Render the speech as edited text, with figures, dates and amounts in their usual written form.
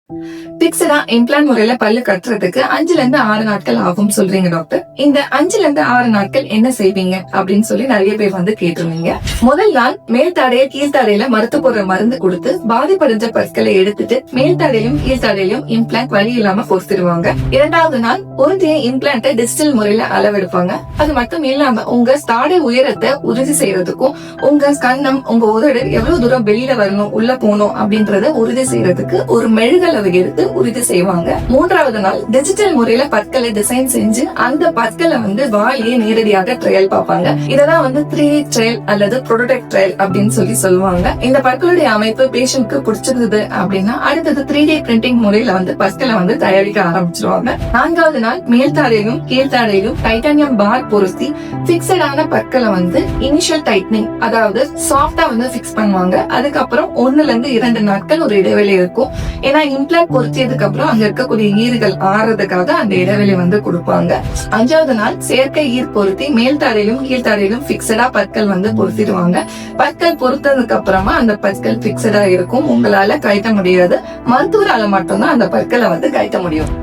பிக்ஸடா implant முறையில பல்லு கட்டுறதுக்கு 5ல இருந்து 6 நாட்கள் ஆகும் சொல்றீங்க டாக்டர். இந்த 5ல இருந்து 6 நாட்கள் என்ன செய்வீங்க அப்படின்னு சொல்லி நிறைய பேர் வந்து கேட்டிருந்தீங்க. முதல் நாள் மேல் தாடைய கீழ்த்தாடையில மருத்துவ பொருள் மருந்து கொடுத்து பாதிப்படைஞ்ச பற்களை எடுத்துட்டு மேல் தாடையிலும் கீழ்த்தாடையிலும் இம்ப்ளான்ட் வலி இல்லாம பொறுத்துருவாங்க. 2வது நாள் பொருந்திய இம்ப்ளான்ட்டை டிஜிட்டல் முறையில அளவெடுப்பாங்க. அது மட்டும் இல்லாம உங்க தாடை உயரத்தை உறுதி செய்யறதுக்கும் உங்க கன்னம் உங்க உதடு எவ்வளவு தூரம் வெளியில வரணும் உள்ள போகணும் அப்படின்றத உறுதி செய்யறதுக்கு ஒரு மெழுகலவை எடுத்து உறுதி செய்வாங்க. 3வது நாள் டிஜிட்டல் முறையில பற்களை டிசைன் செஞ்சு அந்த பற்களை வந்து வாயிலே நேரடியாக ட்ரையல் பார்ப்பாங்க. இததான் வந்து 3D ட்ரையல் அல்லது புரோட்டோடைப் ட்ரையல் அப்படின்னு சொல்லி சொல்லுவாங்க. இந்த பற்களுடைய அமைப்பு பேஷண்ட்க்கு பிடிச்சிருந்தது அப்படின்னா அடுத்தது 3D பிரிண்டிங் முறையில வந்து பற்களை வந்து தயாரிக்க ஆரம்பிச்சிருவாங்க. 4வது நாள் மேல்தாடையிலும் கீழ்த்தாடையிலும் டைட்டானியம் பார் பொருத்தி பிக்ஸடான பற்களை வந்து இனிஷியல் டைட்னிங் அதாவது சாஃப்டா வந்து பிக்ஸ் பண்ணுவாங்க. அதுக்கப்புறம் 1ல இருந்து 2 நாட்கள் ஒரு இடைவெளி இருக்கும். ஏன்னா இம்ப்ளான்ட் பொருத்தியதுக்கு அப்புறம் அங்க இருக்கக்கூடிய ஈறுகள் ஆறதுக்காக அந்த இடைவெளி வந்து கொடுப்பாங்க. 5வது நாள் செயற்கை ஈர் பொருத்தி மேல்தாடையிலும் கீழ்த்தாடையிலும் பிக்ஸடா பற்கள் வந்து பொருத்திடுவாங்க. பற்கள் பொருத்ததுக்கு அப்புறமா அந்த பற்கள் பிக்ஸடா இருக்கும். உங்களால கழட்ட முடியாது. மருத்துவரால மட்டும்தான் அந்த பற்களை வந்து கழட்ட முடியும்.